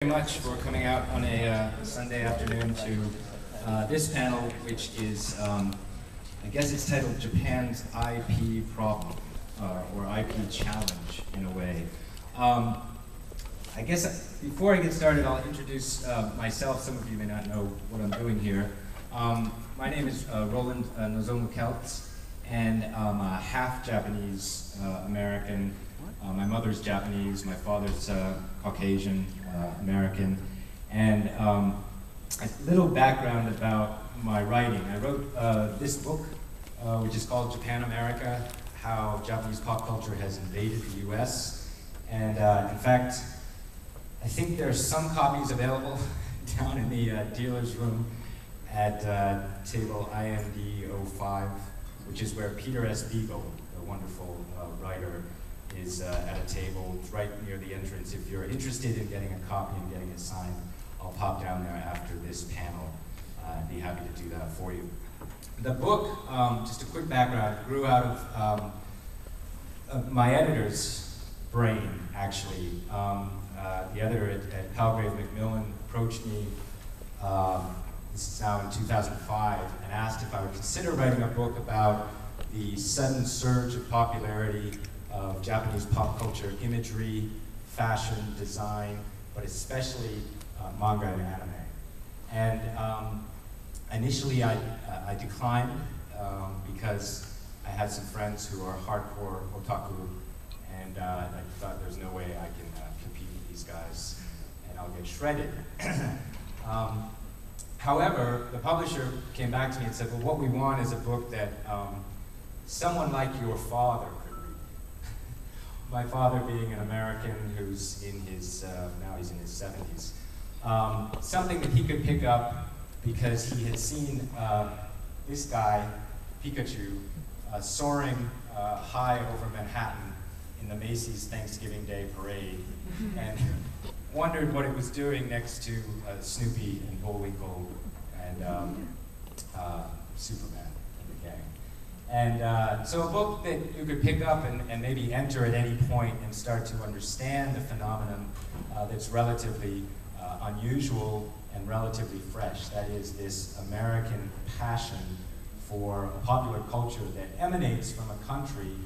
Very much for coming out on a Sunday afternoon to this panel, which is, I guess it's titled Japan's IP Problem, or IP Challenge in a way. I guess before I get started, I'll introduce myself. Some of you may not know what I'm doing here. My name is Roland Kelts, and I'm a half Japanese American. My mother's Japanese, my father's Caucasian American, and a little background about my writing. I wrote this book, which is called Japan America: How Japanese Pop Culture Has Invaded the US. And in fact, I think there's some copies available down in the dealer's room at table IND 05, which is where Peter S. Beagle, the wonderful writer, is at a table right near the entrance. If you're interested in getting a copy and getting it signed, I'll pop down there after this panel. I'd be happy to do that for you. The book, just a quick background, grew out of my editor's brain, actually. The editor at Palgrave Macmillan approached me, this is now in 2005, and asked if I would consider writing a book about the sudden surge of popularity of Japanese pop culture imagery, fashion, design, but especially manga and anime. And initially I declined because I had some friends who are hardcore otaku, and I thought there's no way I can compete with these guys, and I'll get shredded. However, the publisher came back to me and said, well, what we want is a book that someone like your father could read. My father being an American who's in his, now he's in his 70s. Something that he could pick up because he had seen this guy, Pikachu, soaring high over Manhattan in the Macy's Thanksgiving Day Parade, and wondered what it was doing next to Snoopy and Bullwinkle and Superman and the gang. And so a book that you could pick up and maybe enter at any point and start to understand the phenomenon that's relatively unusual and relatively fresh. That is this American passion for a popular culture that emanates from a country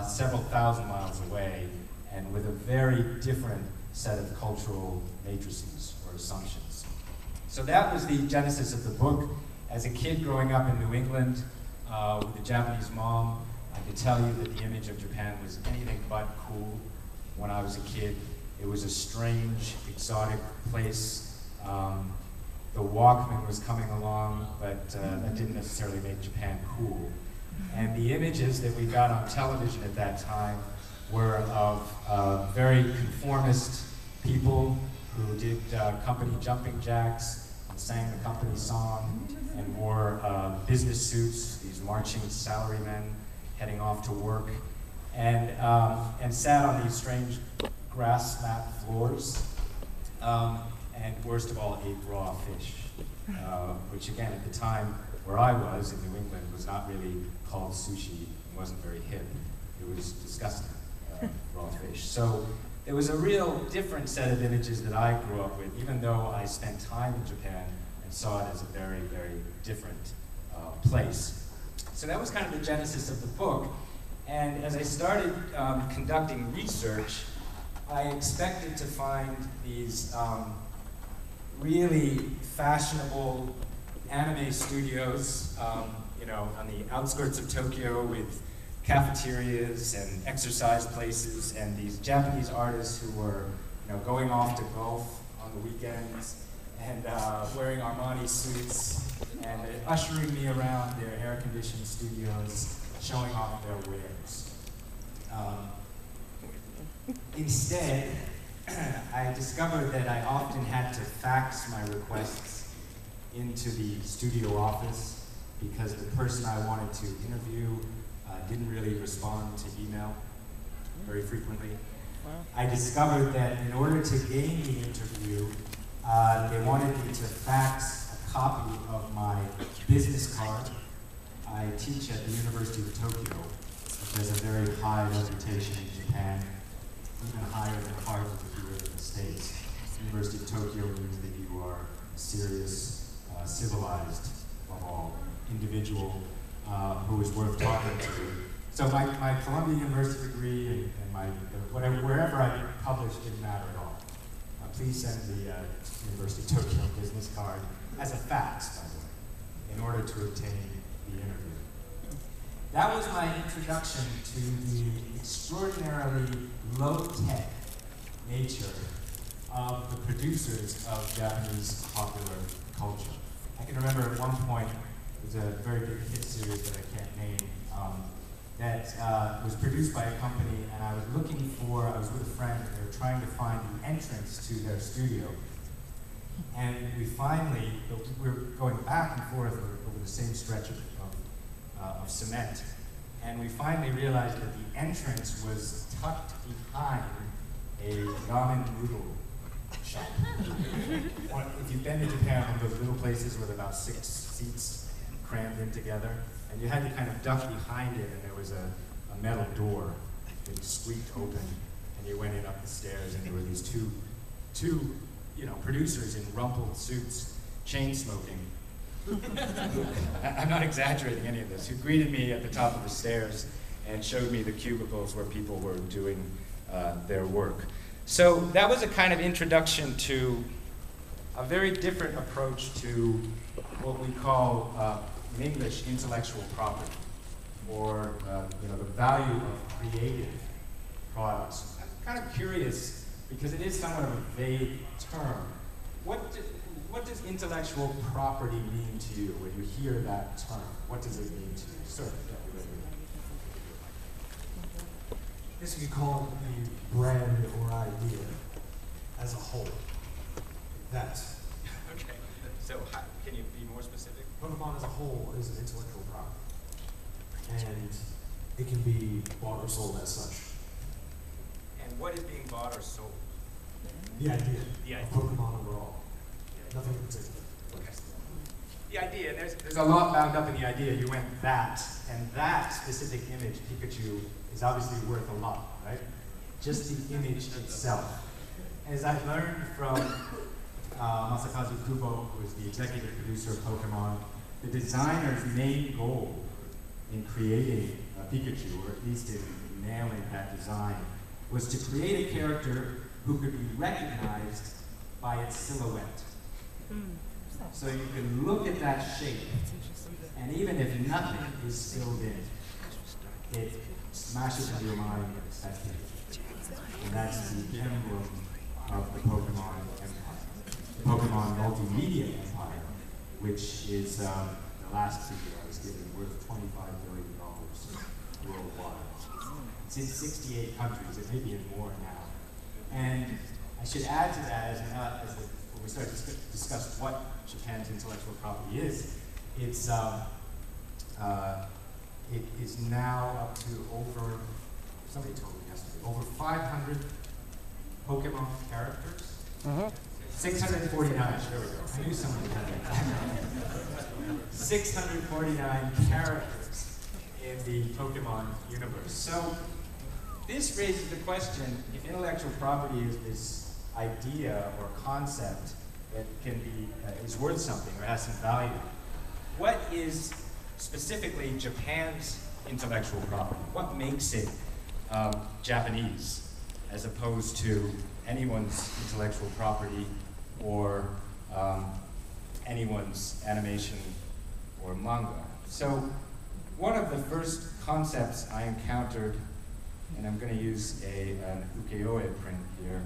several thousand miles away and with a very different set of cultural matrices or assumptions. So that was the genesis of the book. As a kid growing up in New England with a Japanese mom, I could tell you that the image of Japan was anything but cool when I was a kid. It was a strange, exotic place. The Walkman was coming along, but that didn't necessarily make Japan cool. And the images that we got on television at that time were of very conformist people who did company jumping jacks and sang the company song and wore business suits, these marching salarymen heading off to work, and sat on these strange grass mat floors, and worst of all, ate raw fish, which again, at the time where I was in New England, was not really called sushi, it wasn't very hip, it was disgusting, raw fish. So it was a real different set of images that I grew up with, even though I spent time in Japan and saw it as a very, very different place. So that was kind of the genesis of the book. And as I started conducting research, I expected to find these really fashionable anime studios, you know, on the outskirts of Tokyo with cafeterias and exercise places, and these Japanese artists who were, you know, going off to golf on the weekends and wearing Armani suits and ushering me around their air-conditioned studios, showing off their wares. Instead, I discovered that I often had to fax my requests into the studio office because the person I wanted to interview didn't really respond to email very frequently. Wow. I discovered that in order to gain the interview, they wanted me to fax a copy of my business card. I teach at the University of Tokyo, which has a very high reputation in Japan, even higher than Harvard if you live in the States. University of Tokyo means that you are a serious, civilized, above all, individual who is worth talking to. So my Columbia University degree and my wherever I published didn't matter at all. Please send the University of Tokyo business card as a fax, by the way, in order to obtain the interview. That was my introduction to the extraordinarily low-tech nature of the producers of Japanese popular culture. I can remember at one point, there was a very big hit series that I can't name, that was produced by a company, and I was I was with a friend, and they were trying to find the entrance to their studio. And we finally, we were going back and forth over the same stretch of cement, and we finally realized that the entrance was tucked behind a ramen noodle shop. If you've been to Japan, one of those little places with about 6 seats crammed in together, and you had to kind of duck behind it, and there was a metal door that squeaked open, and you went in up the stairs, and there were these two producers in rumpled suits, chain smoking. I'm not exaggerating any of this, who greeted me at the top of the stairs and showed me the cubicles where people were doing their work. So that was a kind of introduction to a very different approach to what we call in English intellectual property, or the value of creative products. I'm kind of curious, because it is somewhat of a vague term. What does intellectual property mean to you when you hear that term? What does it mean to you? Sir? I guess you could call it a brand or idea as a whole. That's Okay. So can you be more specific? Pokemon as a whole is an intellectual property, and it can be bought or sold as such. And what is being bought or sold? The idea The idea. of Pokemon overall. Nothing in particular. Okay. The idea, there's a lot bound up in the idea. You went that, and that specific image, Pikachu, is obviously worth a lot, right? Just the image itself. As I've learned from Masakazu Kubo, who is the executive producer of Pokemon, the designer's main goal in creating Pikachu, or at least in nailing that design, was to create a character who could be recognized by its silhouette. So you can look at that shape, and even if nothing is filled in, it smashes into your mind that image. And that's the emblem of the Pokemon Empire. The Pokemon Multimedia Empire, which is the last figure I was given, worth $25 billion worldwide. It's in 68 countries, it may be in more now. And I should add to that, when we start to discuss what Japan's intellectual property is, it is now up to over, somebody told me yesterday, over 500 Pokemon characters. 649, there we go. I knew somebody had that. 649 characters in the Pokemon universe. So this raises the question, if intellectual property is this idea or concept that can be, is worth something or has some value, what is specifically Japan's intellectual property? What makes it Japanese as opposed to anyone's intellectual property or anyone's animation or manga? So one of the first concepts I encountered, and I'm going to use an ukiyo-e print here.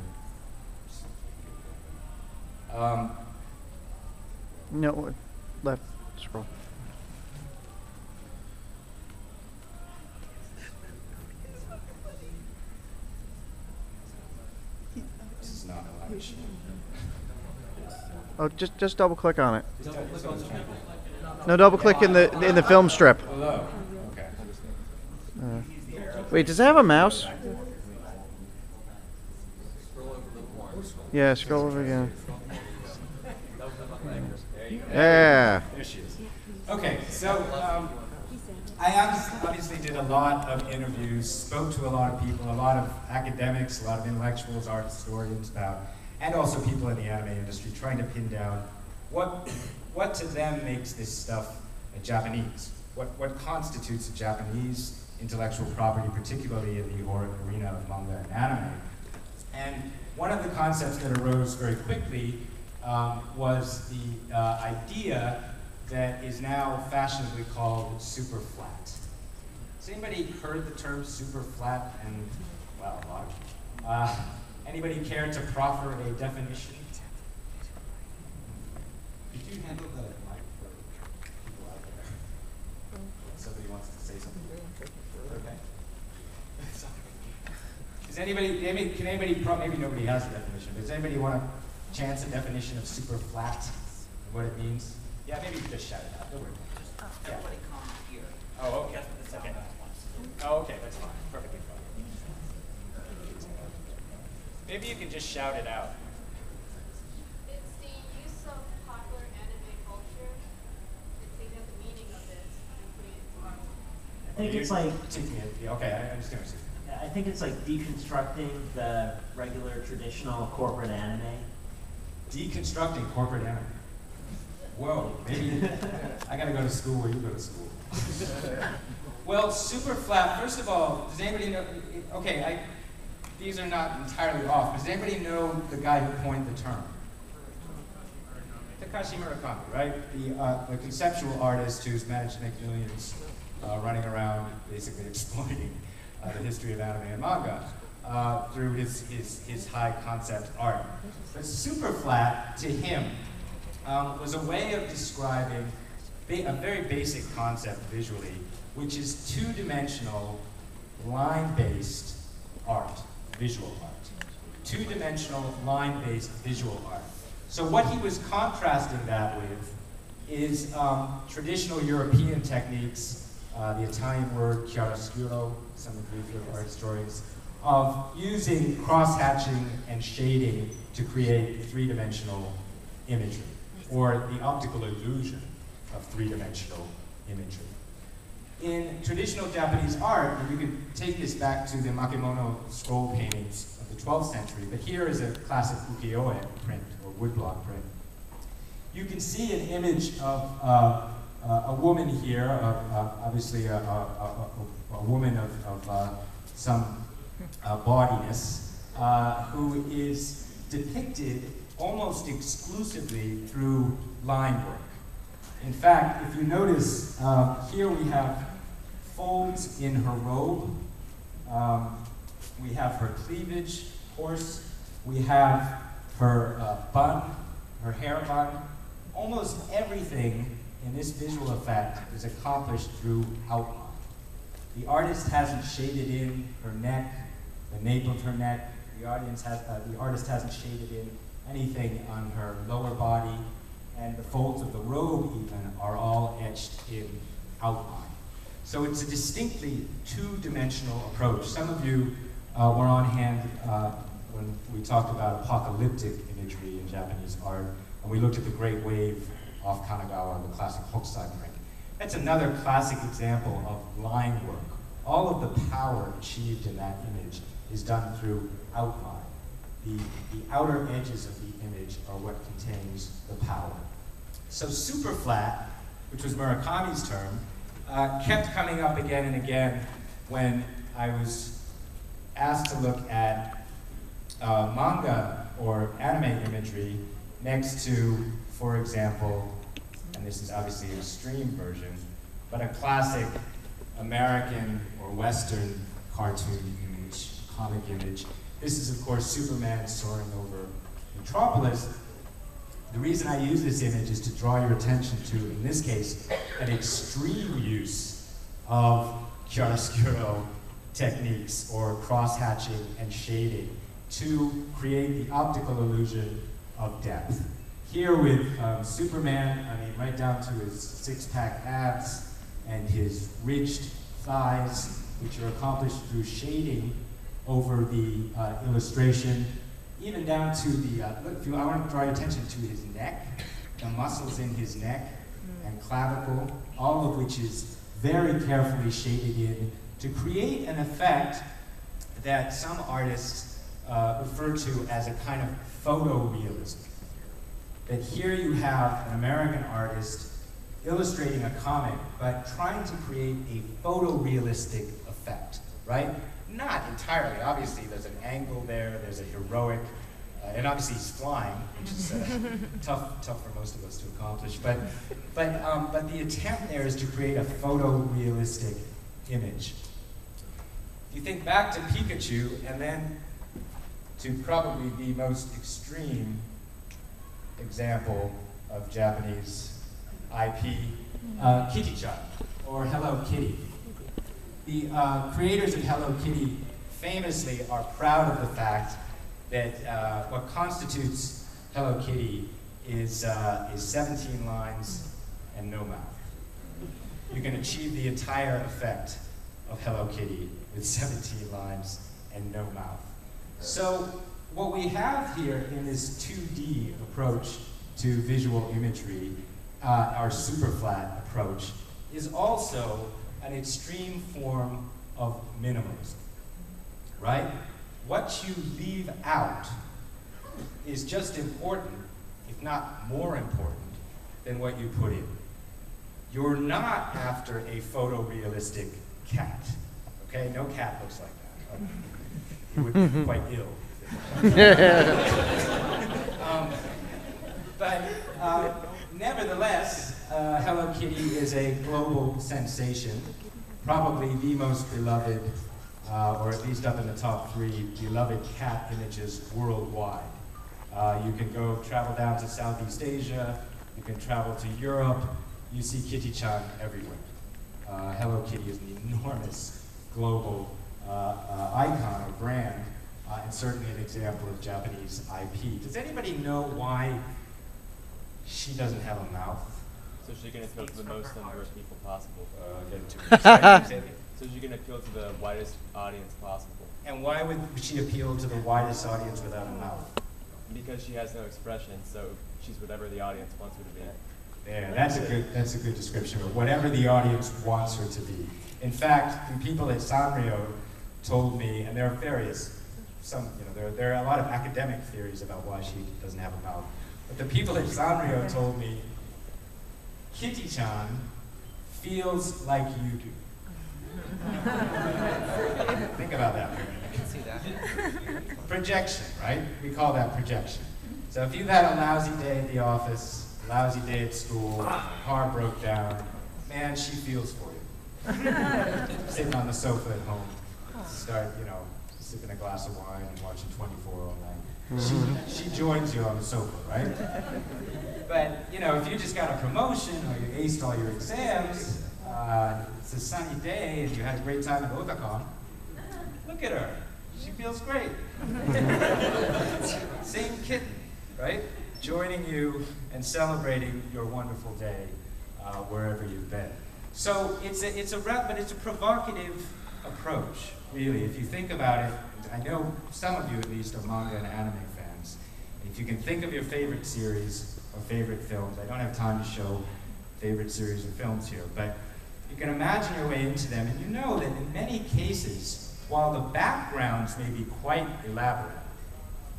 No, left scroll. This is not a live show. Oh, just double click on it. No, double click in the film strip. Below. Okay. Wait, does it have a mouse? Yeah, scroll over again. Yeah. There she is. Okay, so I obviously did a lot of interviews, spoke to a lot of people, a lot of academics, a lot of intellectuals, art historians about and also people in the anime industry trying to pin down what to them makes this stuff Japanese. What constitutes a Japanese intellectual property, particularly in the arena of manga and anime. And one of the concepts that arose very quickly was the idea that is now fashionably called super flat. Has anybody heard the term super flat? And, well, large. Anybody care to proffer a definition? Did you handle the mic for people out there? Somebody wants to say something? Okay. Does anybody, can anybody, maybe nobody has a definition, but does anybody want to chance a definition of super flat and what it means? Yeah, maybe you can just shout it out. Don't worry. Everybody comment here. Oh, okay. That's what the sound Okay. guy wants. Oh, okay, that's fine. Perfectly fine. Maybe you can just shout it out. It's the use of popular anime culture and taking out the meaning of it and putting it into art. I think it's like, Okay, I understand what you're saying. I think it's like deconstructing the regular traditional corporate anime. Deconstructing corporate anime. Whoa, maybe I gotta go to school where you go to school. Well, super flat, first of all, does anybody know, okay, these are not entirely off, but does anybody know the guy who coined the term? Takashi Murakami, right? The conceptual artist who's managed to make millions running around basically exploiting the history of anime and manga through his high concept art. But super flat, to him, was a way of describing a very basic concept visually, which is two-dimensional, line-based art, visual art. Two-dimensional, line-based visual art. So what he was contrasting that with is traditional European techniques, the Italian word chiaroscuro, some of you are historians, of using cross-hatching and shading to create three-dimensional imagery, or the optical illusion of three-dimensional imagery. In traditional Japanese art, and you can take this back to the Makemono scroll paintings of the 12th century, but here is a classic ukiyo-e print, or woodblock print. You can see an image of a woman here, obviously a woman of some bawdiness, who is depicted almost exclusively through line work. In fact, if you notice, here we have folds in her robe. We have her cleavage, of course. We have her bun, her hair bun. Almost everything in this visual effect is accomplished through outline. The artist hasn't shaded in her neck, the nape of her neck. The artist hasn't shaded in anything on her lower body, and the folds of the robe even are all etched in outline. So it's a distinctly two-dimensional approach. Some of you were on hand when we talked about apocalyptic imagery in Japanese art, and we looked at the Great Wave off Kanagawa, the classic Hokusai print. That's another classic example of line work. All of the power achieved in that image is done through outline. The outer edges of the image are what contains the power. So super flat, which was Murakami's term, kept coming up again and again when I was asked to look at manga or anime imagery next to, for example, and this is obviously an extreme version, but a classic American or Western cartoon image, comic image. This is, of course, Superman soaring over Metropolis. The reason I use this image is to draw your attention to, in this case, an extreme use of chiaroscuro techniques or cross-hatching and shading to create the optical illusion of depth. Here with Superman, I mean, right down to his six-pack abs and his ridged thighs, which are accomplished through shading over the illustration, even down to the, I want to draw your attention to his neck, the muscles in his neck and clavicle, all of which is very carefully shaded in to create an effect that some artists referred to as a kind of photorealism. That here you have an American artist illustrating a comic, but trying to create a photorealistic effect, right? Not entirely. Obviously, there's an angle there, there's a heroic, and obviously he's flying, which is tough for most of us to accomplish. But the attempt there is to create a photorealistic image. If you think back to Pikachu, and then to probably the most extreme example of Japanese IP, Kitty-chan, or Hello Kitty. The creators of Hello Kitty famously are proud of the fact that what constitutes Hello Kitty is 17 lines and no mouth. You can achieve the entire effect of Hello Kitty with 17 lines and no mouth. So what we have here in this 2D approach to visual imagery, our super flat approach, is also an extreme form of minimalism, right? What you leave out is just important, if not more important, than what you put in. You're not after a photorealistic cat, okay? No cat looks like that. It would be quite ill. But nevertheless, Hello Kitty is a global sensation, probably the most beloved, or at least up in the top 3 beloved cat images worldwide. You can go travel down to Southeast Asia, you can travel to Europe, you see Kitty-chan everywhere. Hello Kitty is an enormous global icon or brand, and certainly an example of Japanese IP. Does anybody know why she doesn't have a mouth? So she can appeal to the most number of people possible. So she can appeal to the widest audience possible. And why would she appeal to the widest audience without a mouth? Because she has no expression, so she's whatever the audience wants her to be. Yeah, that's a good description of whatever the audience wants her to be. In fact, the people at Sanrio told me, and there are various, there are a lot of academic theories about why she doesn't have a mouth. But the people at Sanrio told me, Kitty-chan feels like you do. Think about that for a minute. I can see that. Projection, right? We call that projection. So if you've had a lousy day at the office, a lousy day at school, car broke down, man, she feels for you. Sitting on the sofa at home, start, sipping a glass of wine and watching 24 all night. She joins you on the sofa, right? But, if you just got a promotion or you aced all your exams, it's a sunny day and you had a great time at Otakon, look at her. She feels great. Same kitten, right? Joining you and celebrating your wonderful day wherever you've been. So it's a provocative approach, really. If you think about it, I know some of you at least are manga and anime fans. If you can think of your favorite series or favorite films, I don't have time to show favorite series or films here, but you can imagine your way into them, and you know that in many cases, while the backgrounds may be quite elaborate,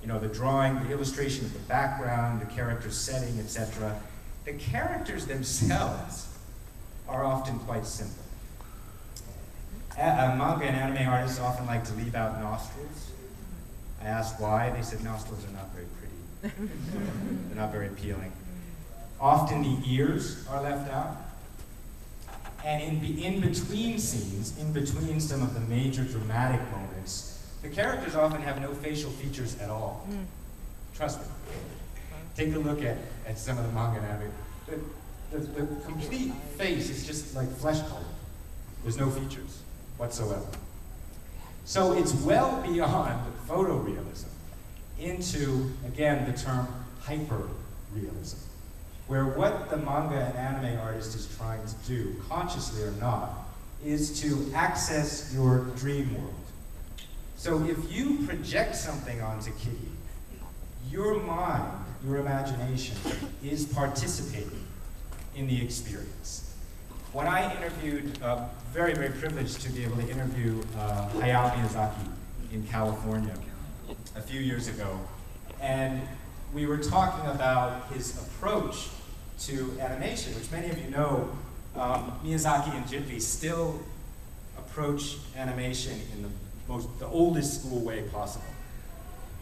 the drawing, the illustration of the background, the character's setting, etc., the characters themselves are often quite simple. Manga and anime artists often like to leave out nostrils. I asked why. They said nostrils are not very pretty. They're not very appealing. Often the ears are left out. And in between scenes, in between some of the major dramatic moments, the characters often have no facial features at all. Trust me. Take a look at some of the manga and anime. The complete face is just like flesh color. There's no features whatsoever. So it's well beyond photorealism into, again, the term hyper-realism, where what the manga and anime artist is trying to do, consciously or not, is to access your dream world. So if you project something onto Kitty, your mind, your imagination, is participating in the experience. When I interviewed, very, very privileged to be able to interview Hayao Miyazaki in California a few years ago, and we were talking about his approach to animation, which many of you know, Miyazaki and Ghibli still approach animation in the oldest school way possible.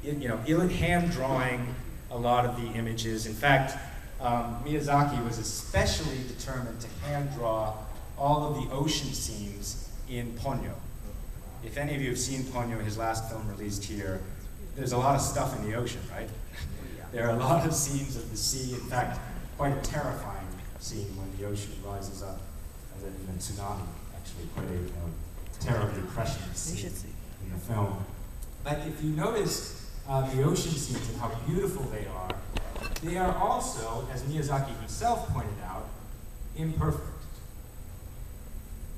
Hand drawing a lot of the images. In fact, Miyazaki was especially determined to hand draw all of the ocean scenes in Ponyo. If any of you have seen Ponyo, his last film released here, there's a lot of stuff in the ocean, right? There are a lot of scenes of the sea. In fact, quite a terrifying scene when the ocean rises up, and then a tsunami, actually quite a terribly prescient scene in the film. But if you notice the ocean scenes and how beautiful they are also, as Miyazaki himself pointed out, imperfect.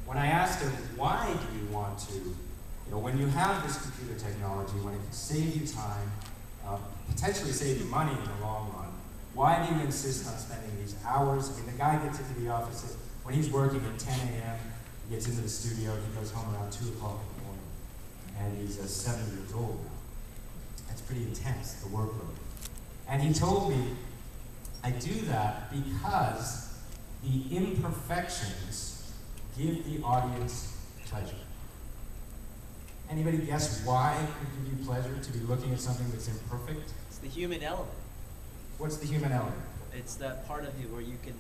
When I asked him, why do you want to, when you have this computer technology, when it can save you time, potentially save you money in the long run, why do you insist on spending these hours? I mean, the guy gets into the office, when he's working at 10 a.m., he gets into the studio, he goes home around 2 o'clock in the morning, and he's 70 years old now. That's pretty intense, the workload. And he told me, I do that because the imperfections give the audience pleasure. Anybody guess why it could give you pleasure to be looking at something that's imperfect? It's the human element. What's the human element? It's that part of you where you can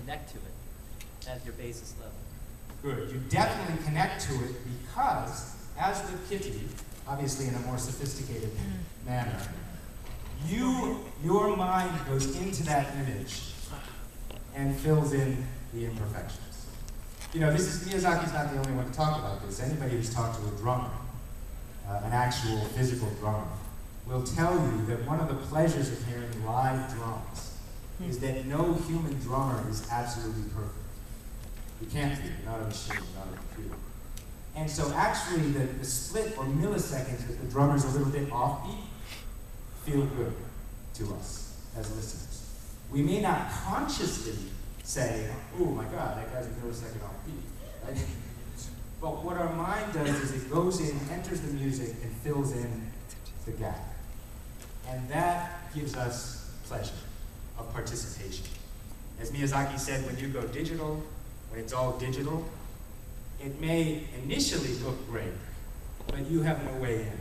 connect to it at your basis level. Good. You definitely connect to it because, as with Kitty, obviously in a more sophisticated manner, your mind goes into that image and fills in the imperfections. Miyazaki's not the only one to talk about this. Anybody who's talked to a drummer, an actual physical drummer, will tell you that one of the pleasures of hearing live drums is that no human drummer is absolutely perfect. You can't be, you're not a machine, you're not a computer. And so actually the split or milliseconds that the drummer's a little bit offbeat feel good to us as listeners. We may not consciously say, oh my God, that guy's a millisecond offbeat, right? But what our mind does is it goes in, enters the music, and fills in the gap. And that gives us pleasure of participation. As Miyazaki said, when you go digital, when it's all digital, it may initially look great, but you have no way in.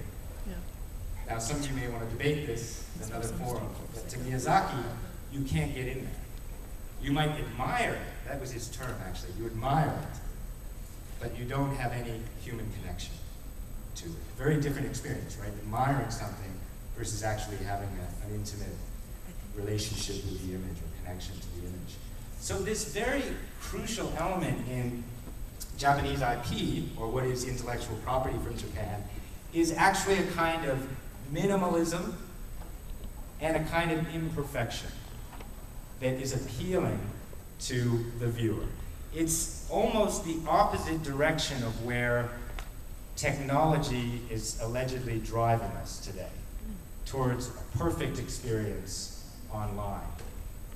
Yeah. Now, some of you may want to debate this in another forum, but to Miyazaki, you can't get in there. You might admire it. That was his term, actually. You admire it, but you don't have any human connection to it. Very different experience, right? Admiring something versus actually having an intimate relationship with the image or connection to the image. So this very crucial element in Japanese IP, or what is intellectual property from Japan, is actually a kind of minimalism and a kind of imperfection that is appealing to the viewer. It's almost the opposite direction of where technology is allegedly driving us today, towards a perfect experience online,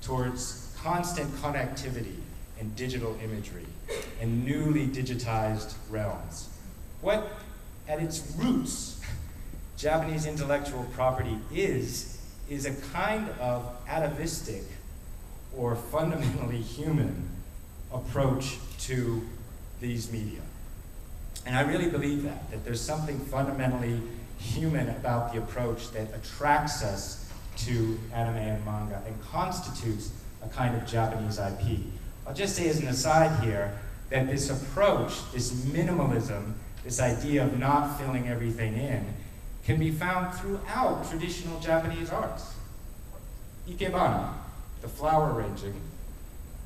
towards constant connectivity and digital imagery and newly digitized realms. What, at its roots, Japanese intellectual property is a kind of atavistic or fundamentally human approach to these media. And I really believe that there's something fundamentally human about the approach that attracts us to anime and manga and constitutes a kind of Japanese IP. I'll just say as an aside here that this approach, this minimalism, this idea of not filling everything in, can be found throughout traditional Japanese arts. Ikebana, the flower arranging,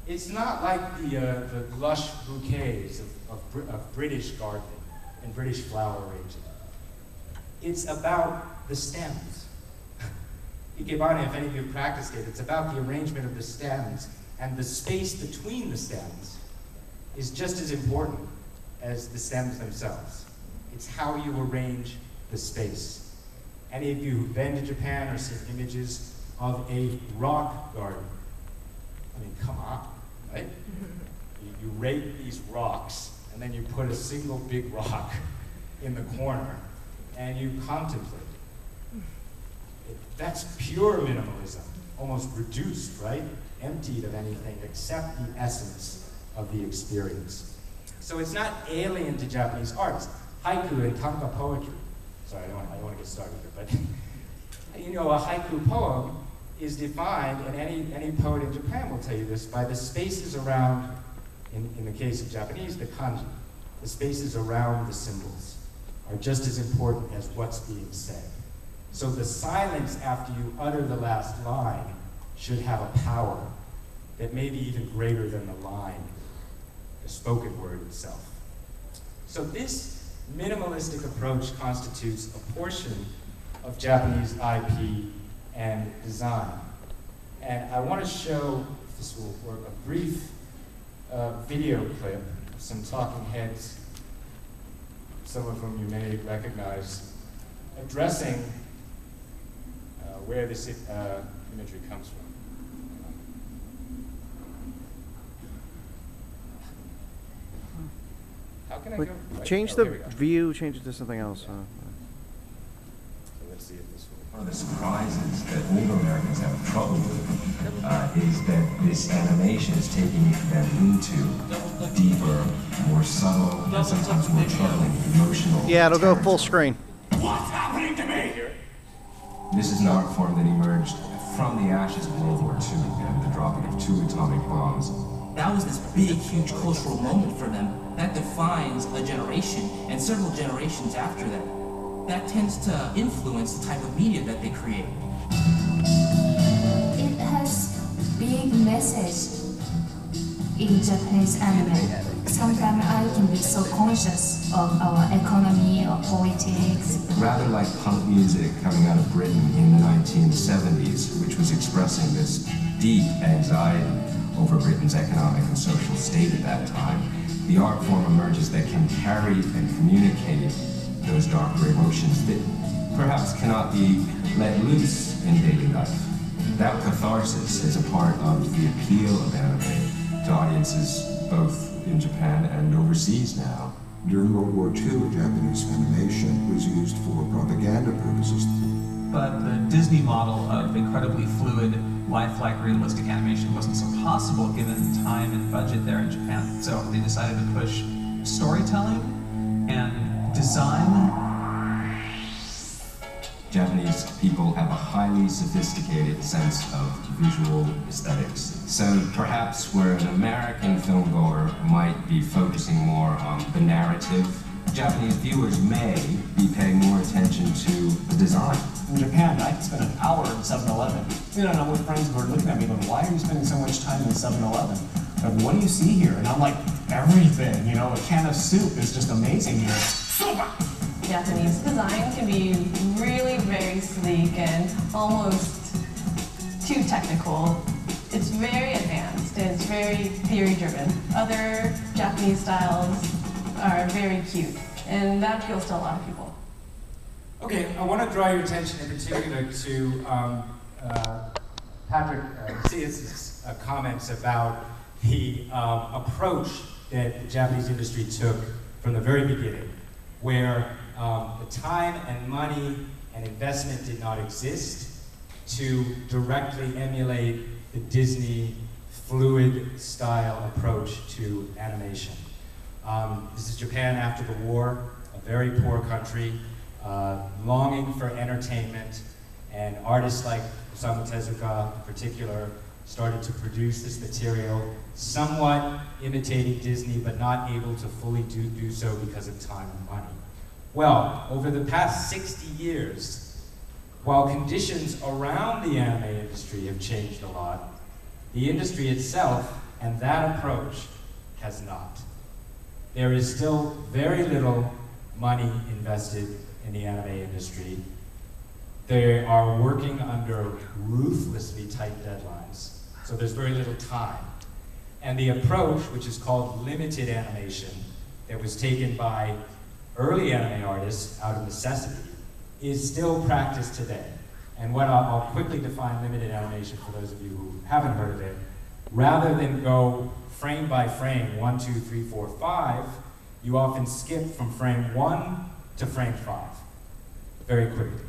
it's not like the lush bouquets of British gardening and British flower arranging. It's about the stems. Ikebana, if any of you have practiced it, it's about the arrangement of the stems, and the space between the stems is just as important as the stems themselves. It's how you arrange the space. Any of you who've been to Japan or seen images of a rock garden, I mean, come on, right? You rake these rocks, and then you put a single big rock in the corner, and you contemplate. That's pure minimalism, almost reduced, right? Emptied of anything except the essence of the experience. So it's not alien to Japanese arts. Haiku and tanka poetry. Sorry, I don't want to get started here, but you know, a haiku poem is defined, and any poet in Japan will tell you this, by the spaces around, in the case of Japanese, the kanji, the spaces around the symbols are just as important as what's being said. So the silence after you utter the last line should have a power that may be even greater than the line, the spoken word itself. So this minimalistic approach constitutes a portion of Japanese IP and design. And I want to show, if this will work, a brief video clip of some talking heads, some of whom you may recognize, addressing where this imagery comes from. How can I go? Change the view, change it to something else. So let's see if this will. One of the surprises that older Americans have trouble with is that this animation is taking them into deeper, more subtle, and sometimes more troubling emotional. Yeah, it'll go full screen. What's happening to me? This is an art form that emerged from the ashes of World War II and the dropping of 2 atomic bombs. That was this big, huge cultural moment for them. That defines a generation and several generations after that. That tends to influence the type of media that they create. It has big message in Japanese anime. Sometimes I can be so conscious of our economy or politics. Rather like punk music coming out of Britain in the 1970s, which was expressing this deep anxiety over Britain's economic and social state at that time, the art form emerges that can carry and communicate those darker emotions that perhaps cannot be let loose in daily life. That catharsis is a part of the appeal of anime to audiences both in Japan and overseas now. During World War II, Japanese animation was used for propaganda purposes. But the Disney model of incredibly fluid, lifelike, realistic animation wasn't so possible given time and budget there in Japan. So they decided to push storytelling and design. Japanese people have a highly sophisticated sense of visual aesthetics. So perhaps where an American filmgoer might be focusing more on the narrative, Japanese viewers may be paying more attention to the design. In Japan, I could spend an hour in 7-Eleven. You know, and I'm with friends who are looking at me going, why are you spending so much time in 7-Eleven? What do you see here? And I'm like, everything. You know, a can of soup is just amazing here. Japanese design can be really very sleek and almost too technical. It's very advanced and it's very theory-driven. Other Japanese styles are very cute, and that appeals to a lot of people. Okay, I want to draw your attention in particular to Patrick Cias' comments about the approach that the Japanese industry took from the very beginning, where the time and money and investment did not exist to directly emulate the Disney fluid style approach to animation. This is Japan after the war, a very poor country, longing for entertainment, and artists like Osamu Tezuka in particular started to produce this material, somewhat imitating Disney, but not able to fully do so because of time and money. Well, over the past 60 years, while conditions around the anime industry have changed a lot, the industry itself and that approach has not. There is still very little money invested in the anime industry. They are working under ruthlessly tight deadlines, so there's very little time. And the approach, which is called limited animation, that was taken by early anime artists out of necessity, is still practiced today. And what I'll quickly define limited animation for those of you who haven't heard of it. Rather than go frame by frame, 1, 2, 3, 4, 5, you often skip from frame 1 to frame 5. very quickly.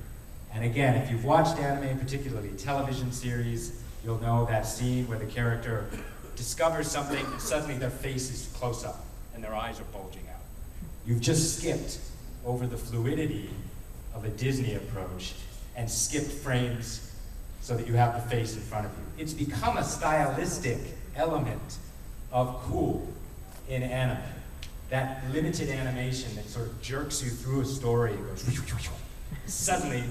And again, if you've watched anime, particularly television series, you'll know that scene where the character discovers something and suddenly their face is close up and their eyes are bulging out. You've just skipped over the fluidity of a Disney approach and skipped frames so that you have the face in front of you. It's become a stylistic element of cool in anime. That limited animation that sort of jerks you through a story and goes, suddenly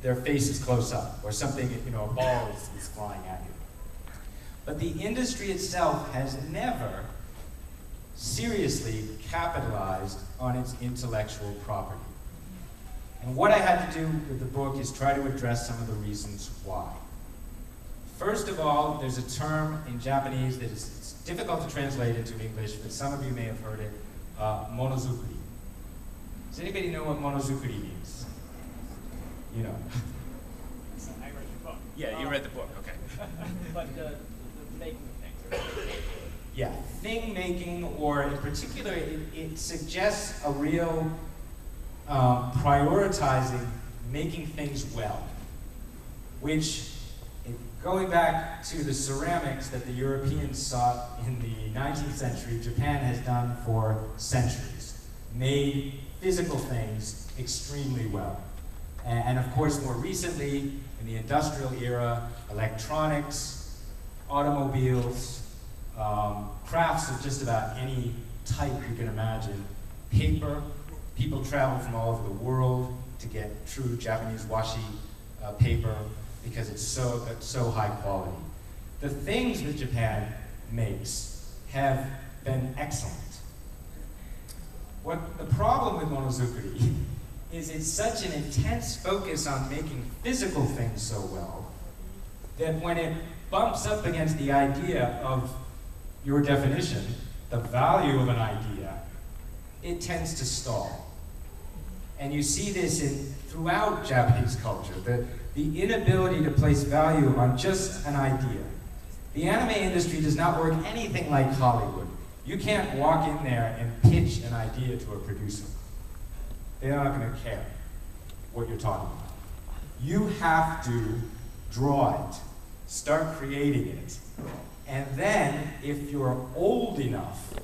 their face is close up, or something, you know, a ball is flying at you. But the industry itself has never seriously capitalized on its intellectual property. And what I had to do with the book is try to address some of the reasons why. First of all, there's a term in Japanese that is it's difficult to translate into English, but some of you may have heard it, monozukuri. Does anybody know what monozukuri means? You know. I read your book. Yeah, you read the book, okay. But the making of things. Yeah, thing making, or in particular, it suggests a real prioritizing making things well, which, going back to the ceramics that the Europeans sought in the 19th century, Japan has done for centuries, made physical things extremely well. And of course, more recently, in the industrial era, electronics, automobiles, crafts of just about any type you can imagine, paper. People travel from all over the world to get true Japanese washi paper because it's so high quality. The things that Japan makes have been excellent. What the problem with monozukuri is it's such an intense focus on making physical things so well that when it bumps up against the idea of your definition, the value of an idea, it tends to stall. And you see this throughout Japanese culture, the inability to place value on just an idea. The anime industry does not work anything like Hollywood. You can't walk in there and pitch an idea to a producer. They're not going to care what you're talking about. You have to draw it, start creating it, and then if you're old enough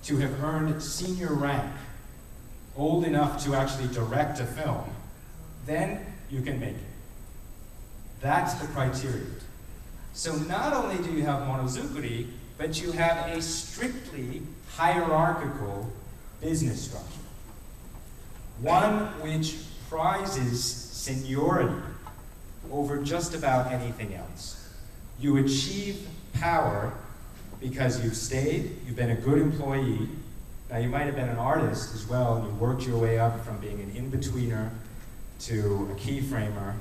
to have earned senior rank, old enough to actually direct a film, then you can make it. That's the criteria. So not only do you have monozukuri, but you have a strictly hierarchical business structure. One which prizes seniority over just about anything else. You achieve power because you've stayed, you've been a good employee. Now you might have been an artist as well, and you worked your way up from being an in-betweener to a keyframer,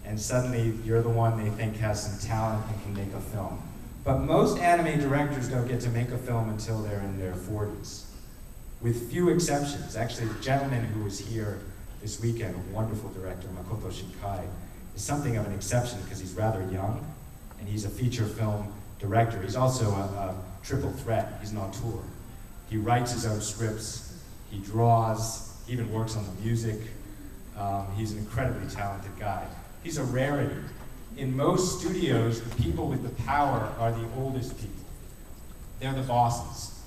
and suddenly you're the one they think has some talent and can make a film. But most anime directors don't get to make a film until they're in their 40s, with few exceptions. Actually, the gentleman who was here this weekend, a wonderful director, Makoto Shinkai, is something of an exception because he's rather young, and he's a feature film director. He's also a triple threat. He's an auteur. He writes his own scripts, he draws, he even works on the music. He's an incredibly talented guy. He's a rarity. In most studios, the people with the power are the oldest people. They're the bosses.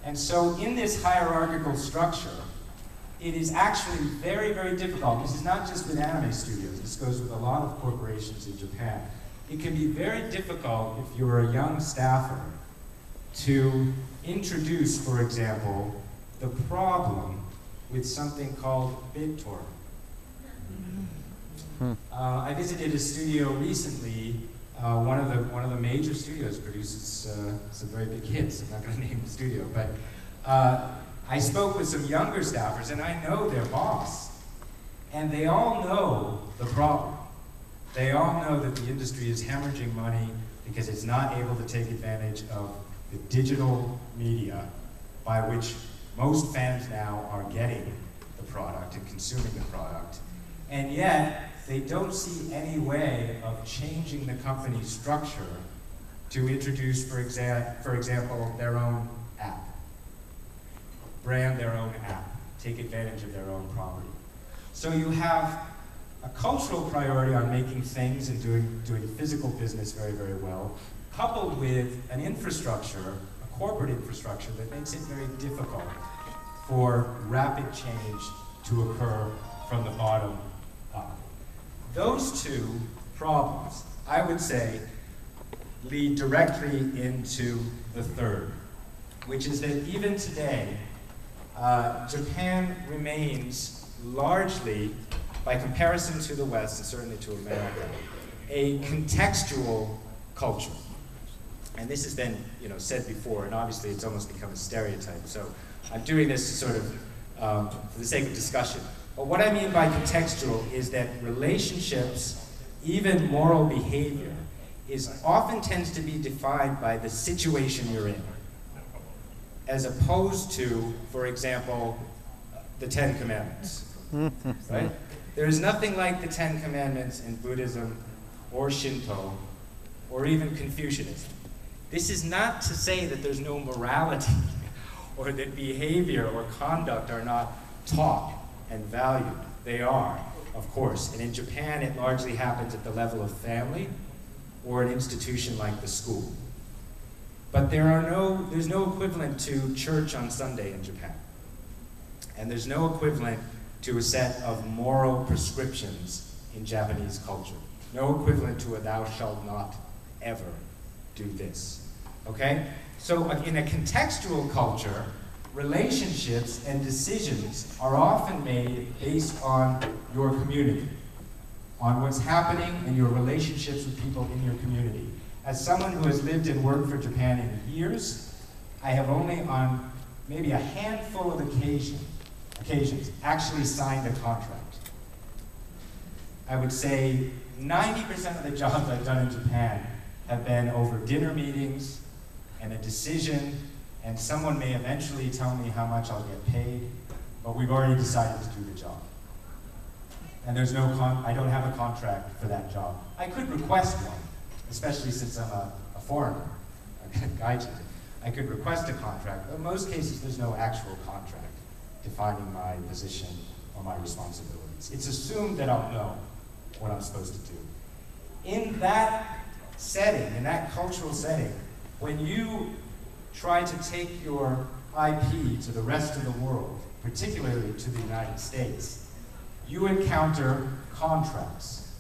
And so in this hierarchical structure, it is actually very, very difficult. This is not just with anime studios. This goes with a lot of corporations in Japan. It can be very difficult if you're a young staffer to introduce, for example, the problem with something called BitTorrent. I visited a studio recently. One of the major studios produces some very big hits. I'm not going to name the studio, but I spoke with some younger staffers, and I know their boss, and they all know the problem. They all know that the industry is hemorrhaging money because it's not able to take advantage of the digital media by which most fans now are getting the product and consuming the product. And yet, they don't see any way of changing the company's structure to introduce, for example, their own app, brand their own app, take advantage of their own property. So you have a cultural priority on making things and doing physical business very, very well, coupled with an infrastructure, a corporate infrastructure that makes it very difficult for rapid change to occur from the bottom up. Those two problems, I would say, lead directly into the third, which is that even today, Japan remains largely, by comparison to the West, and certainly to America, a contextual culture. And this has been, said before, and obviously it's almost become a stereotype. So I'm doing this to sort of, for the sake of discussion. But what I mean by contextual is that relationships, even moral behavior, often tends to be defined by the situation you're in, as opposed to, for example, the Ten Commandments, right? There is nothing like the Ten Commandments in Buddhism or Shinto or even Confucianism. This is not to say that there's no morality or that behavior or conduct are not taught and valued. They are, of course. And in Japan, it largely happens at the level of family or an institution like the school. But there's no equivalent to church on Sunday in Japan. And there's no equivalent to a set of moral prescriptions in Japanese culture. No equivalent to a thou shalt not ever do this, okay? So in a contextual culture, relationships and decisions are often made based on your community, on what's happening in your relationships with people in your community. As someone who has lived and worked for Japan in years, I have only on maybe a handful of occasions actually signed a contract. I would say 90% of the jobs I've done in Japan have been over dinner meetings and a decision, and someone may eventually tell me how much I'll get paid, but we've already decided to do the job. And there's I don't have a contract for that job. I could request one, especially since I'm a foreigner, a gaijin. I could request a contract, but in most cases there's no actual contract defining my position or my responsibilities. It's assumed that I'll know what I'm supposed to do. In that setting, in that cultural setting, when you try to take your IP to the rest of the world, particularly to the United States, you encounter contracts.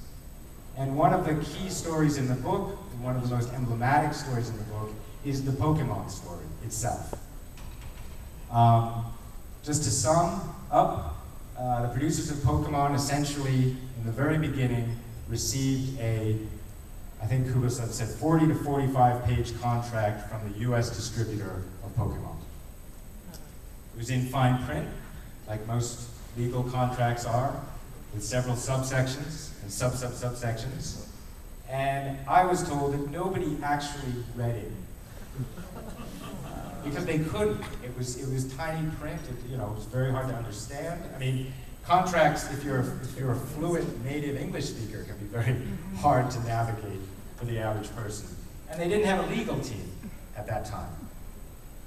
And one of the key stories in the book, and one of the most emblematic stories in the book, is the Pokemon story itself. Just to sum up, the producers of Pokemon essentially, in the very beginning, received I think Kubo-san said 40 to 45-page contract from the US distributor of Pokemon. It was in fine print, like most legal contracts are, with several subsections and subsections. And I was told that nobody actually read it. Because they couldn't. It was tiny print. It was very hard to understand. I mean, contracts, if you're a fluent native English speaker, can be very hard to navigate for the average person. And they didn't have a legal team at that time.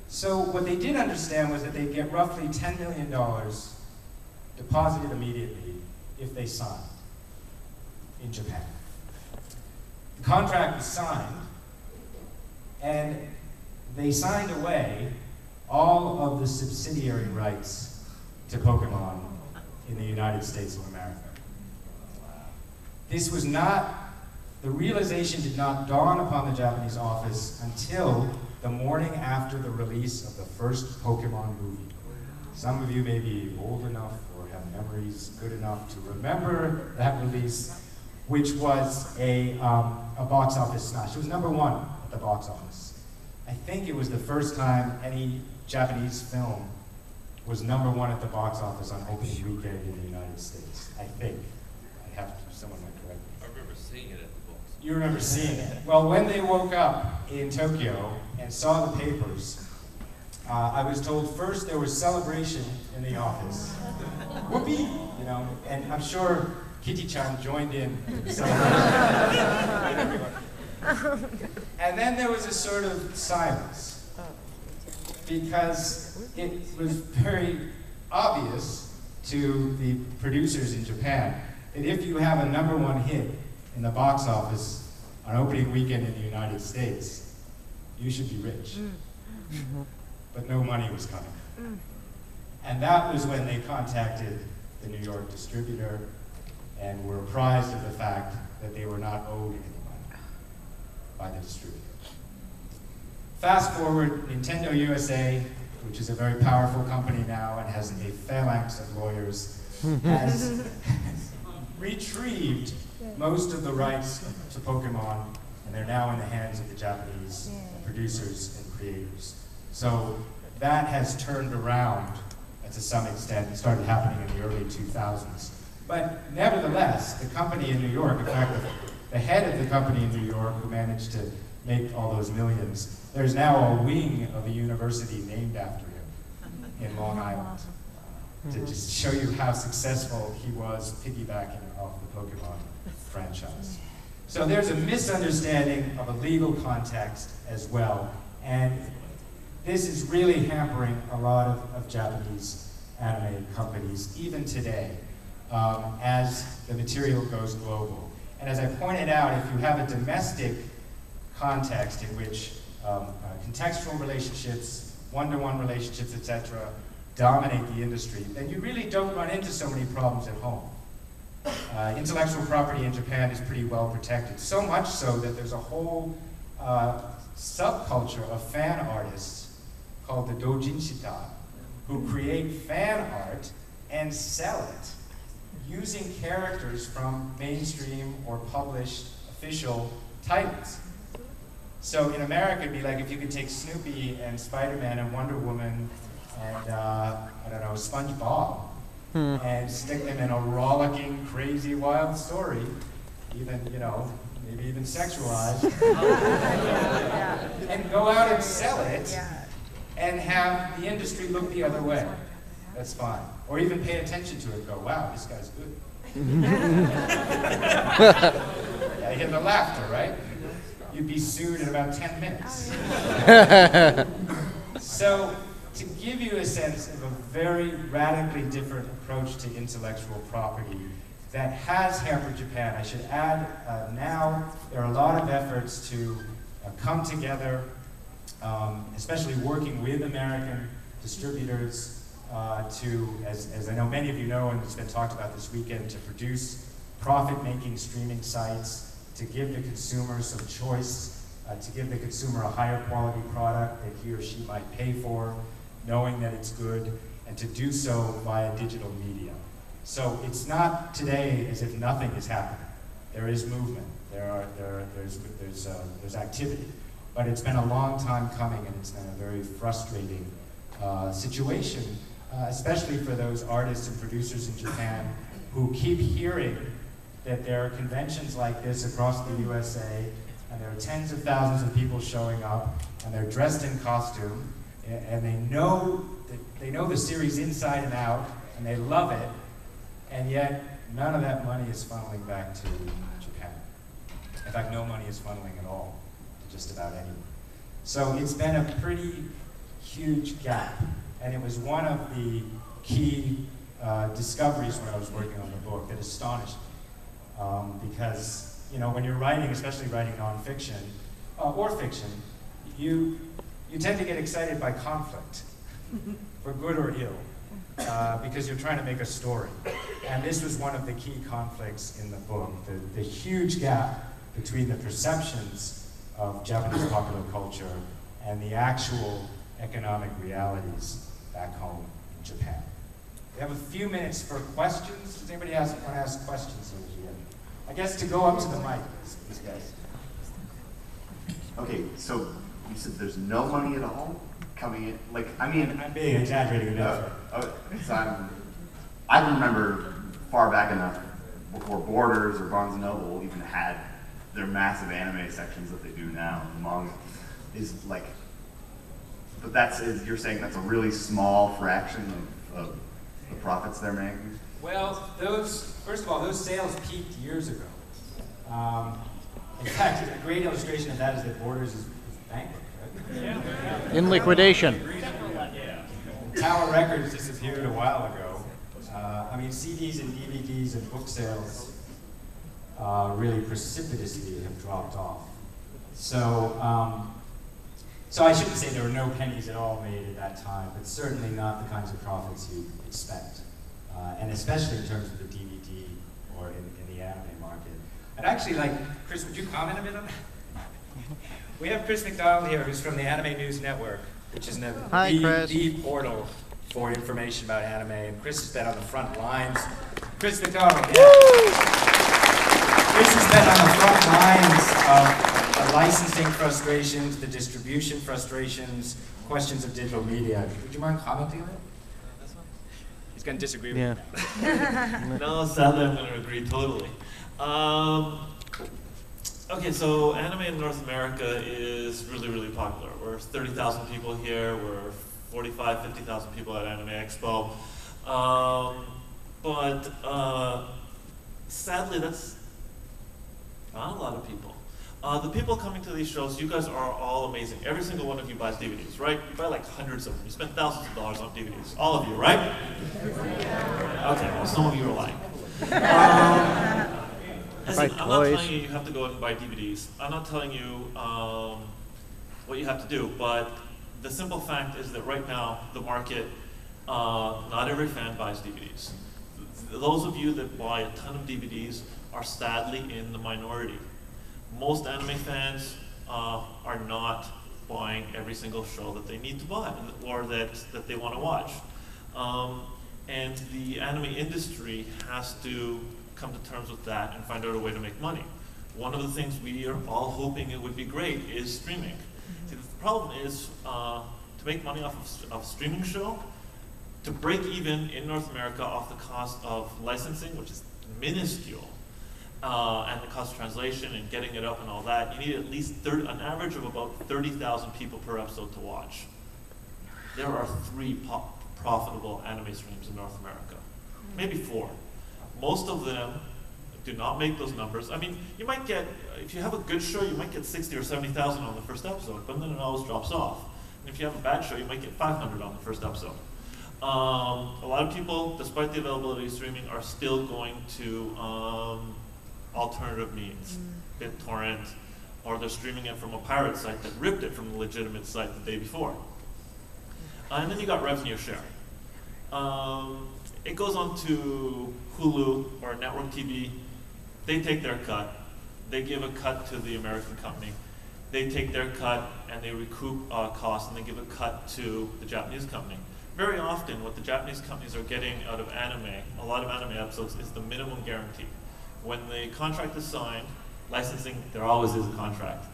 So what they did understand was that they'd get roughly $10 million deposited immediately if they signed in Japan. The contract was signed, and they signed away all of the subsidiary rights to Pokemon in the United States of America. This was not, the realization did not dawn upon the Japanese office until the morning after the release of the first Pokemon movie. Some of you may be old enough or have memories good enough to remember that release, which was a box office smash. It was #1 at the box office. I think it was the first time any Japanese film was #1 at the box office on opening weekend in the United States. I think. I have to, someone might correct me. I remember seeing it at the box. You remember seeing it. Well, when they woke up in Tokyo and saw the papers, I was told first there was celebration in the office. Whoopee! And I'm sure Kitty-chan joined in the celebration. And then there was a sort of silence, because it was very obvious to the producers in Japan that if you have a #1 hit in the box office on opening weekend in the United States, you should be rich. But no money was coming. And that was when they contacted the New York distributor and were apprised of the fact that they were not owed any money by the distributor. Fast forward, Nintendo USA, which is a very powerful company now and has a phalanx of lawyers, has retrieved most of the rights to Pokemon, and they're now in the hands of the Japanese producers and creators. So that has turned around to some extent. It started happening in the early 2000s. But nevertheless, the company in New York, in fact, the head of the company in New York who managed to make all those millions, there's now a wing of a university named after him in Long Island, to just show you how successful he was piggybacking off the Pokemon franchise. So there's a misunderstanding of a legal context as well, and this is really hampering a lot of Japanese anime companies, even today, as the material goes global. And as I pointed out, if you have a domestic context in which contextual relationships, one-to-one relationships, etc., dominate the industry, then you really don't run into so many problems at home. Intellectual property in Japan is pretty well protected, so much so that there's a whole subculture of fan artists called the doujinshita, who create fan art and sell it using characters from mainstream or published official titles. So in America, it'd be like if you could take Snoopy and Spider-Man and Wonder Woman and, I don't know, SpongeBob, and stick them in a rollicking, crazy, wild story, even, you know, maybe even sexualized, and go out and sell it, and have the industry look the other way. That's fine. Or even pay attention to it and go, wow, this guy's good. Yeah, you hear the laughter, right? You'd be sued in about 10 minutes. So, to give you a sense of a very radically different approach to intellectual property that has hampered Japan, I should add, now there are a lot of efforts to come together, especially working with American distributors to, as I know many of you know, and it's been talked about this weekend, to produce profit-making streaming sites, to give the consumer some choice, to give the consumer a higher quality product that he or she might pay for, knowing that it's good, and to do so via digital media. So it's not today as if nothing is happening. There is movement, there's activity, but it's been a long time coming, and it's been a very frustrating situation, especially for those artists and producers in Japan who keep hearing that there are conventions like this across the USA, and there are tens of thousands of people showing up, and they're dressed in costume, and they know the series inside and out, and they love it, and yet none of that money is funneling back to Japan. In fact, no money is funneling at all to just about anyone. So it's been a pretty huge gap, and it was one of the key discoveries when I was working on the book that astonished me. Because, you know, when you're writing, especially writing nonfiction or fiction, you tend to get excited by conflict, for good or ill, because you're trying to make a story. And this was one of the key conflicts in the book, the huge gap between the perceptions of Japanese popular culture and the actual economic realities back home in Japan. We have a few minutes for questions. Does anybody want to ask questions over here? I guess to go up to the mic, these guys. Okay, so you said there's no money at all coming in? Like, I mean... I'm being exaggerating a bit. So I remember far back enough before Borders or Barnes & Noble even had their massive anime sections that they do now. Manga is like... But you're saying that's a really small fraction of the profits they're making? Well, first of all, those sales peaked years ago. In fact, a great illustration of that is that Borders is bankrupt, right? In liquidation. Tower Records disappeared a while ago, I mean, CDs and DVDs and book sales really precipitously have dropped off. So, so I shouldn't say there were no pennies at all made at that time, but certainly not the kinds of profits you'd expect, and especially in terms of the DVD or in the anime market. I'd actually like, Chris, would you comment a bit on that? We have Chris Macdonald here, who's from the Anime News Network, which is the portal for information about anime, and Chris has been on the front lines. Chris Macdonald, yeah. Chris has been on the front lines of the licensing frustrations, the distribution frustrations, questions of digital media. Would you mind commenting on it? He's going to disagree with me. No, sadly I'm going to agree totally. Okay, so anime in North America is really, really popular. We're 30,000 people here. We're 45, 50,000 people at Anime Expo. But sadly, that's not a lot of people. The people coming to these shows, you guys are all amazing. Every single one of you buys DVDs, right? You buy like hundreds of them. You spend thousands of dollars on DVDs. All of you, right? Okay, well, some of you are lying. Listen, I'm not telling you have to go and buy DVDs. I'm not telling you what you have to do, but the simple fact is that right now, the market, not every fan buys DVDs. Those of you that buy a ton of DVDs are sadly in the minority. Most anime fans are not buying every single show that they need to buy or that they want to watch. And the anime industry has to come to terms with that and find out a way to make money. One of the things we are all hoping it would be great is streaming. See, the problem is to make money off of a streaming show, to break even in North America off the cost of licensing, which is minuscule, and the cost of translation and getting it up and all that, you need at least an average of about 30,000 people per episode to watch. There are 3 profitable anime streams in North America, maybe 4. Most of them do not make those numbers. I mean, you might get, if you have a good show, you might get 60 or 70,000 on the first episode, but then it always drops off. And if you have a bad show, you might get 500 on the first episode. A lot of people, despite the availability of streaming, are still going to alternative means, BitTorrent, or they're streaming it from a pirate site that ripped it from a legitimate site the day before. And then you got revenue share. It goes on to Hulu or network TV. They take their cut. They give a cut to the American company. They take their cut and they recoup costs and they give a cut to the Japanese company. Very often what the Japanese companies are getting out of anime, a lot of anime episodes, is the minimum guarantee. When the contract is signed, licensing, there always is a contract.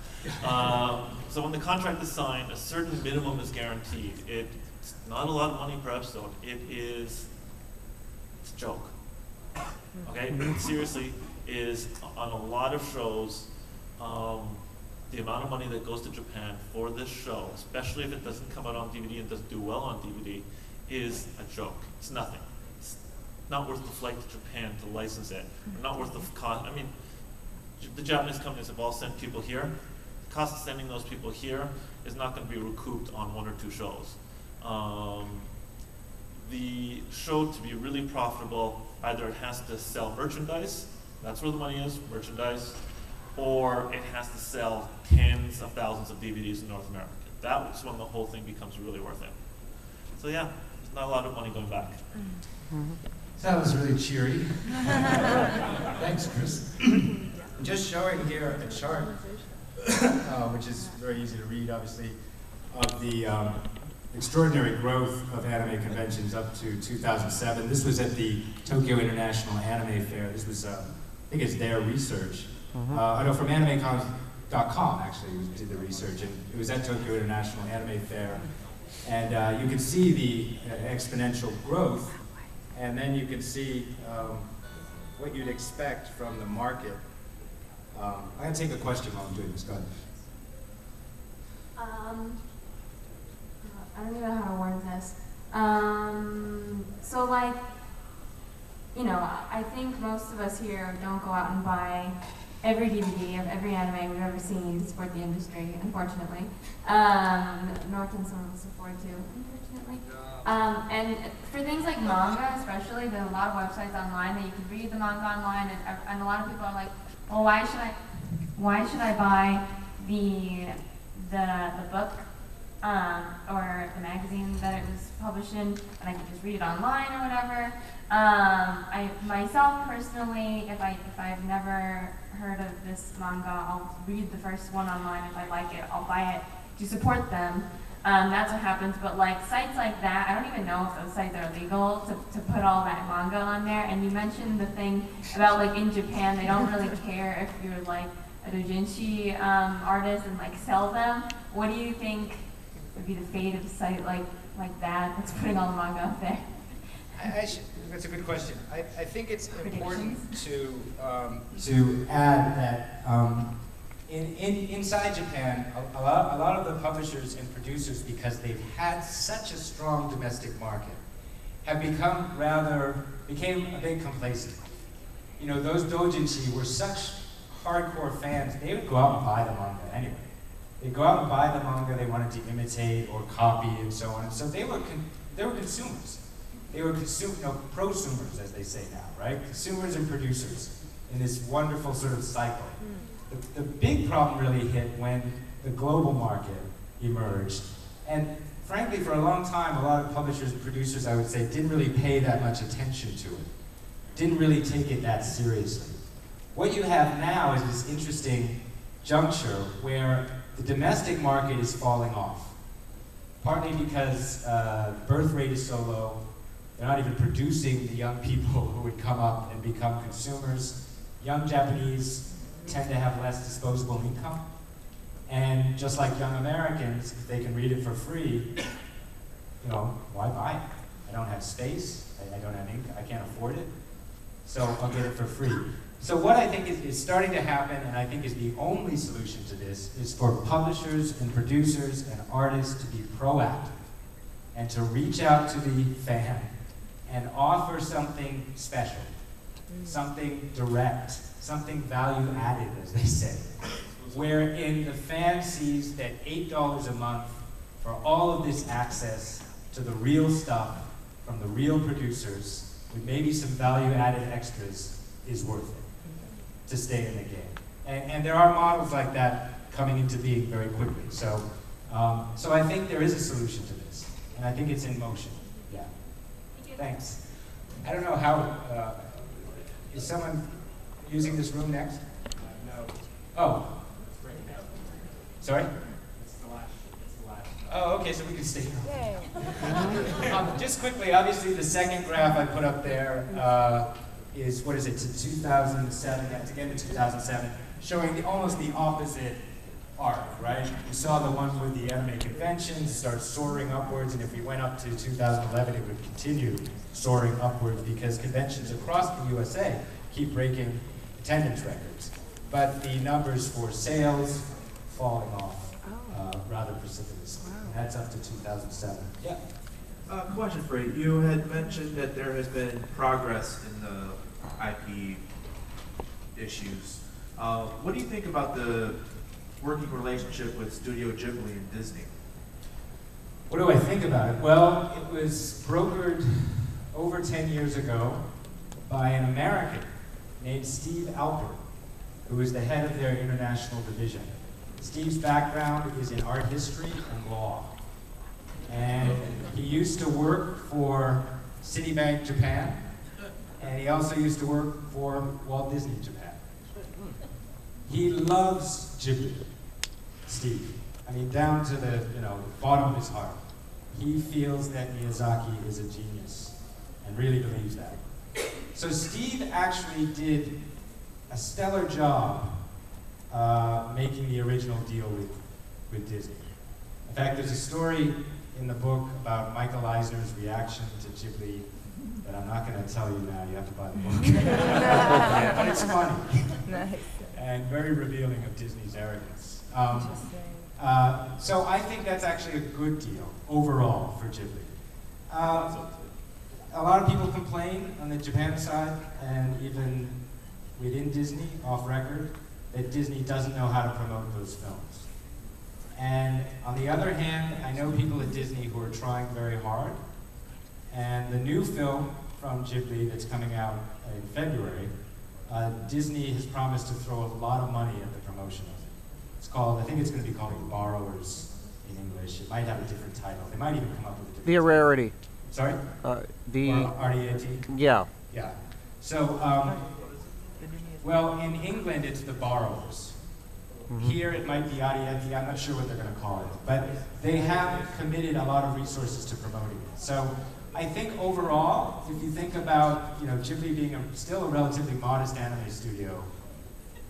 So when the contract is signed, a certain minimum is guaranteed. It's not a lot of money per episode. It's a joke. Okay, it seriously is on a lot of shows, the amount of money that goes to Japan for this show, especially if it doesn't come out on DVD and doesn't do well on DVD, is a joke. It's nothing. It's not worth the flight to Japan to license it. Not worth the cost. I mean, the Japanese companies have all sent people here. The cost of sending those people here is not going to be recouped on 1 or 2 shows. The show, to be really profitable, either it has to sell merchandise, that's where the money is, merchandise, or it has to sell tens of thousands of DVDs in North America. That's when the whole thing becomes really worth it. So yeah, there's not a lot of money going back. So that was really cheery. Thanks, Chris. Just showing here a chart, which is very easy to read, obviously, of the extraordinary growth of anime conventions up to 2007. This was at the Tokyo International Anime Fair. This was, I think it's their research. I know from animecons.com, actually, we did the research, and it was at Tokyo International Anime Fair. And you can see the exponential growth, and then you can see what you'd expect from the market. I'm going to take a question while I'm doing this. Go ahead. I don't even know how to word this. So like, you know, I think most of us here don't go out and buy every DVD of every anime we've ever seen to support the industry, unfortunately. Nor can some of us afford to, unfortunately. And for things like manga especially, there are a lot of websites online that you can read the manga online, and a lot of people are like, well, why should I buy the book or the magazine that it was published in, and I can just read it online or whatever. I myself personally, if I've never heard of this manga, I'll read the first one online. If I like it, I'll buy it to support them. That's what happens. But like sites like that, I don't even know if those sites are legal to put all that manga on there. And you mentioned the thing about like in Japan, they don't really care if you're like a doujinshi artist and like sell them. What do you think would be the fate of a site like that that's putting all the manga up there? That's a good question. I think it's important to add that inside Japan, a lot of the publishers and producers, because they've had such a strong domestic market, have became a bit complacent. You know, those doujinshi were such hardcore fans, they would go out and buy the manga anyway. They'd go out and buy the manga they wanted to imitate or copy and so on. And so they were consumers. They were prosumers, as they say now, right? Consumers and producers in this wonderful sort of cycle. The big problem really hit when the global market emerged. And frankly, for a long time, a lot of publishers and producers, I would say, didn't really pay that much attention to it. Didn't really take it that seriously. What you have now is this interesting juncture where the domestic market is falling off. Partly because the birth rate is so low, they're not even producing the young people who would come up and become consumers. Young Japanese tend to have less disposable income. And just like young Americans, if they can read it for free, you know, why buy it? I don't have space, I don't have income, I can't afford it, so I'll get it for free. So what I think is starting to happen, and I think is the only solution to this, is for publishers and producers and artists to be proactive and to reach out to the fan and offer something special, something direct, something value added, as they say, wherein the fan sees that $8 a month for all of this access to the real stuff from the real producers with maybe some value added extras is worth it to stay in the game. And there are models like that coming into being very quickly. So I think there is a solution to this, and I think it's in motion. Yeah. Thanks. I don't know how, is someone using this room next? No. Oh. Sorry? It's the last. Oh, okay, so we can stay here. Just quickly, obviously the second graph I put up there is, what is it, to 2007, yeah, to get to 2007, showing almost the opposite arc, right? You saw the one with the anime conventions start soaring upwards, and if we went up to 2011, it would continue soaring upwards because conventions across the USA keep breaking attendance records. But the numbers for sales falling off rather precipitously. Wow. And that's up to 2007. Yeah. Question for you. You had mentioned that there has been progress in the IP issues. What do you think about the working relationship with Studio Ghibli and Disney? What do I think about it? Well, it was brokered over 10 years ago by an American named Steve Alpert, who was the head of their international division. Steve's background is in art history and law. And he used to work for Citibank Japan, and he also used to work for Walt Disney Japan. He loves Ghibli, Steve. I mean, down to the bottom of his heart. He feels that Miyazaki is a genius, and really believes that. So Steve actually did a stellar job making the original deal with Disney. In fact, there's a story in the book about Michael Eisner's reaction to Ghibli that I'm not going to tell you now. You have to buy the book. But it's funny. Nice. And very revealing of Disney's arrogance. So I think that's actually a good deal overall for Ghibli. A lot of people complain on the Japan side, and even within Disney, off record, that Disney doesn't know how to promote those films. And on the other hand, I know people at Disney who are trying very hard. And the new film from Ghibli that's coming out in February, Disney has promised to throw a lot of money at the promotion of it. It's called, I think it's going to be called Borrowers in English. It might have a different title. They might even come up with a different The Rarity. Sorry? The R-D-A-T? Yeah. Yeah. So, well, in England it's The Borrowers. Here it might be Arietti, I'm not sure what they're going to call it. But they have committed a lot of resources to promoting it. So I think overall, if you think about Ghibli being still a relatively modest anime studio,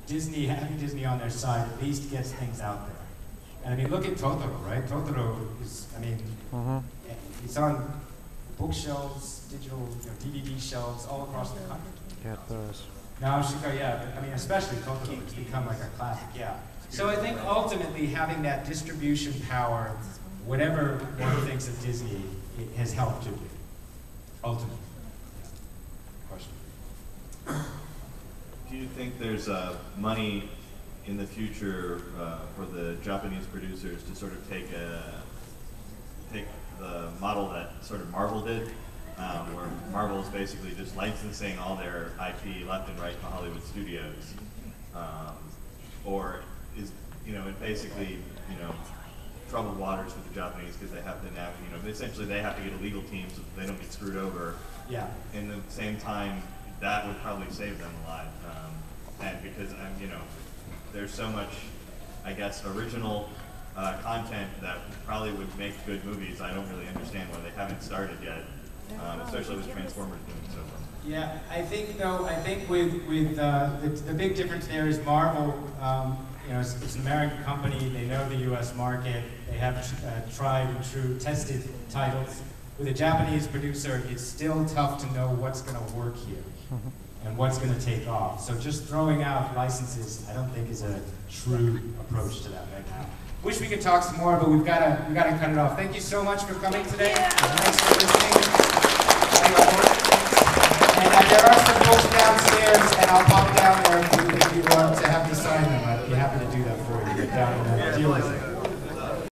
having Disney on their side at least gets things out there. And I mean, look at Totoro, right? Totoro is, I mean, it's on bookshelves, digital DVD shelves all across the country. Yeah, it does. Now, yeah, but I mean, especially Totoro, it's become like a classic, yeah. So I think ultimately having that distribution power, whatever one thinks of Disney, it has helped Ghibli. Ultimately. Question. Do you think there's money in the future for the Japanese producers to sort of take the model that sort of Marvel did, where Marvel is basically just licensing all their IP left and right to Hollywood studios, or is it basically troubled waters with the Japanese because they have to now essentially they have to get a legal team so that they don't get screwed over. Yeah. And at the same time, that would probably save them a lot, and because there's so much, I guess, original content that probably would make good movies. I don't really understand why they haven't started yet, especially with Transformers doing so well. Yeah, I think with the big difference there is Marvel. It's an American company. They know the U.S. market. They have tried and true, tested titles. With a Japanese producer, it's still tough to know what's going to work here and what's going to take off. So just throwing out licenses, I don't think is a true approach to that right now. Wish we could talk some more, but we've got to cut it off. Thank you so much for coming today. Thanks for listening. And there are some books downstairs, and I'll pop down.